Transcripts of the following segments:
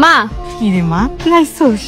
মা কি রে মা, তুই আইছস?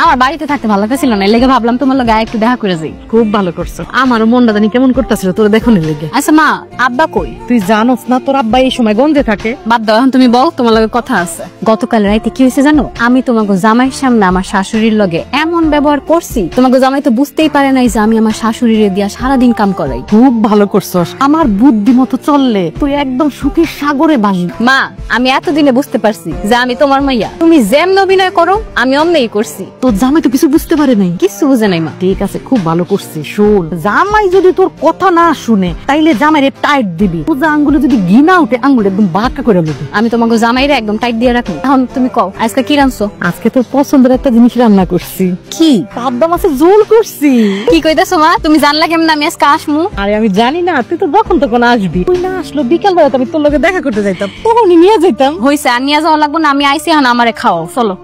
আমার বাড়িতে থাকতে ভালো লাগছিল না, লেগে ভাবলাম তোমার লগে একটু দেখা করে যাই। খুব ভালো করছো। আমারও মনটা জানি কেমন করতেছিল তোর দেখুন লেগে। আচ্ছা মা, আব্বা কই? তুই জানোস না তোর আব্বা এই সময় গন্ধে থাকে? বাদ দাও, এখন তুমি বল, তোমার লগে কথা আছে। গতকাল রাইতে কি হয়েছে জানো? আমি তোমাকে জামাইয়ের সামনে আমার শাশুড়ির লগে এমন ব্যবহার করছি, তোমাকে জামাই তো বুঝতেই পারে নাই যে আমি আমার শাশুড়িরে দিয়া সারাদিন কাম করাই। খুব ভালো করছস। আমার বুদ্ধি মতো চললে তুই একদম সুখের সাগরে বাসবি। মা, আমি এতদিনে বুঝতে পারছি যে আমি তোমার মাইয়া। তুমি যেমন অভিনয় করো আমি অমনেই করছি। তোর জামাই তো কিছু বুঝতে পারে নাই? কিছু বুঝে নাই মা। ঠিক আছে, খুব ভালো করছিস। শোন, জামাই যদি তোর কথা না শুনে তাইলে জামাইরে টাইট দিবি। পূজা আঙ্গুলে যদি ঘি না উঠে আঙ্গুলে একদম বাঁকা করে দিবি। আমি তোমাকে জামাইরে একদম টাইট দিয়ে রাখবো। এখন তুমি কও, আজকে কি রাঁধছো? আজকে তোর পছন্দের একটা জিনিস রান্না করছি। কি? পাবদা মাছের ঝোল করছি। কি কইতেছো মা? তুমি জানলা কেমন আমি আজকে আসমু? আরে আমি জানি না, তুই তো যখন তখন আসবি। তুই না আসলো বিকাল বেলা আমি তোর লগে দেখা করতে যাইতাম, তখনই নিয়ে যাইতাম। হইছে, আর নিয়ে যাওয়া লাগবো না, আমি আইসি এখন আমারে খাও। চলো।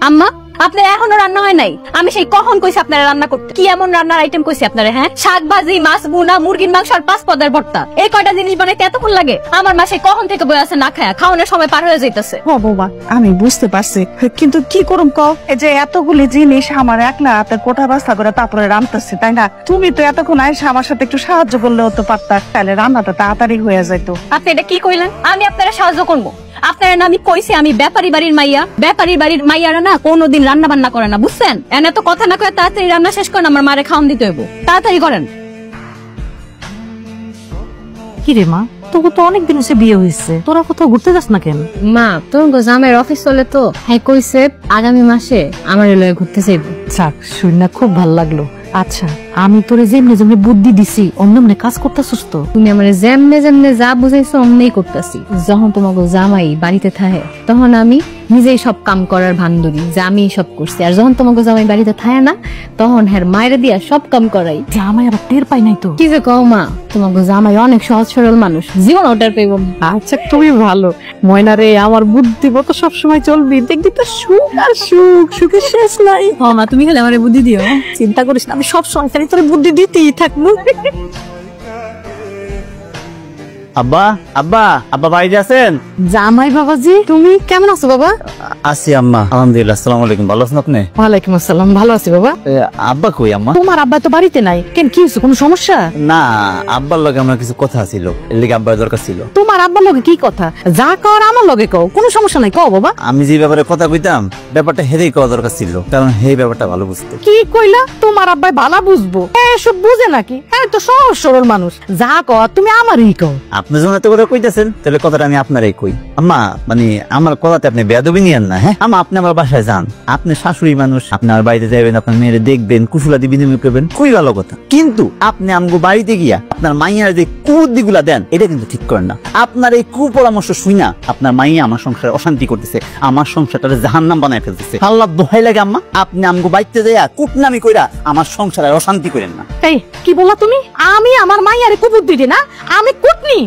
আম্মা, আপনার এখনো রান্না হয় নাই? আমি সেই কখন কইছি আপনারা রান্না করতে। কি এমন রান্নার আইটেম কইছি আপনারা? হ্যাঁ, শাক ভাজি, মাছ ভুনা, মুরগির মাংস আর 5 পদের ভর্তা, এই কয়টা জিনিস বানাইতে এতক্ষণ লাগে? আমার মা সেই কখন থেকে বই আছে না খায়া, খাওয়ানোর সময় পার হয়ে যাইতেছে। ও বাবা, আমি বুঝতে পারছি, কিন্তু কি করুম কও? এই যে এতগুলি জিনিস আমার একলা হাতে কোটা বাস্তা করে তারপরে রান্নাতেছি, তাই না? তুমি তো এতক্ষণ আইসা আমার সাথে একটু সাহায্য করলেও তো পারতা, তাহলে রান্নাটা তাড়াতাড়ি হয়ে যেত। আপনি এটা কি কইলেন? আমি আপনারা সাহায্য করবো? আপনারা না আমি কইছি আমি ব্যাপারী বাড়ির মাইয়া। ব্যাপারী বাড়ির মাইয়ারা না কোনোদিন রান্না বান্না করে না, বুঝছেন? এনে তো কথা না কয়ে তাড়াতাড়ি রান্না শেষ করেন, আমার মারে খাওয়ান দিতে হইব। তাড়াতাড়ি করেন। কি রে মা, তোকে তো অনেকদিন হচ্ছে বিয়ে হয়েছে, তোরা কোথাও ঘুরতে যাস না কেন? মা, তোর জামের অফিস চলে তো, হ্যাঁ কইছে আগামী মাসে আমার লয়ে ঘুরতে যাইব। যাক, শুনে খুব ভালো লাগলো। আচ্ছা, আমি তোরে যেমনে যেমনে বুদ্ধি দিছি অন্যমনে কাজ করতেছিস তো? তুমি আমার যেমনে যেমনে যা বুঝাইছো অমনেই করতেছি। যখন তোমাকে জামাই বাড়িতে থাকে তখন আমি নিজেই সব কাম করার ভান ধরি যে আমি সব করছি, আর যখন তোমাকে জামাই বাড়িতে থাকে না তখন হ্যাঁ মায়েরা দিয়া সব কাম করাই। জামাই আবার টের পাই নাই তো? কি যে কও মা, তোমাকে জামাই অনেক সহজ সরল মানুষ, জীবন ওটার পেব। আচ্ছা, তুমি ভালো ময়না রে, আমার বুদ্ধি মতো সবসময় চলবি, দেখবি তো সুখ আর সুখ, সুখের শেষ নাই। হ্যাঁ মা, তুমি খালি আমার বুদ্ধি দিও। চিন্তা করিস না, আমি সবসময় খালি তোর বুদ্ধি দিতেই থাকবো। আব্বা, আব্বা, আব্বা বাড়িতে আছেন? জামাই বাবাজি, তুমি কেমন আছো বাবা? আছি আম্মা, আলহামদুলিল্লাহ। আসসালামু আলাইকুম। ভালো আছেন আপনি? ওয়ালাইকুম আসসালাম, ভালো আছি বাবা। আব্বা কই আম্মা? তোমার আব্বা তো বাড়িতে নাই কেন? কি হয়েছে, কোনো সমস্যা? না, আব্বার লগে আমার কিছু কথা ছিল, এর লিগে আব্বার দরকার ছিল। তোমার আব্বার লগে কি কথা? যা কর আমার লগে কও, কোনো সমস্যা নাই, কও বাবা। আমি যে ব্যাপারে কথা কইতাম ব্যাপারটা হেরেই কওয়া দরকার ছিল, কারণ এই ব্যাপারটা ভালো বুঝতো। কি কইলা? তোমার আব্বাই ভালো বুঝবো? এসব বুঝে নাকি? হ্যাঁ, তো সহজ সরল মানুষ। যা কও তুমি আমারই কও। আপনি যখন এত কথা কইতেছেন তাহলে কথাটা আমি আপনারই কই। আম্মা, মানে আমার কথাতে আপনি বেয়াদবি নিয়েন না। হ্যাঁ আম্মা, আপনি আমার বাসায় যান, আপনি শাশুড়ি মানুষ, আপনি আমার বাড়িতে যাবেন, আপনার মেয়েরে দেখবেন, কুশলাদি বিনিময় করবেন, খুবই ভালো কথা। কিন্তু আপনি আমগো বাড়িতে গিয়া আপনার মাইয়ার যে কুবুদ্ধিগুলা দেন এটা কিন্তু ঠিক করেন না। আপনার এই কুপরামর্শ শুইনা আপনার মাইয়া আমার সংসারে অশান্তি করতেছে, আমার সংসারটারে জাহান্নাম বানায় ফেলতেছে। আল্লাহ দোহাই লাগে আম্মা, আপনি আমগো বাড়িতে যাইয়া কুটনামি কইরা আমার সংসারে অশান্তি করেন না। এই কি বললা তুমি? আমি আমার মাইয়ারে কুবুদ্ধি দি না? আমি কুটনি?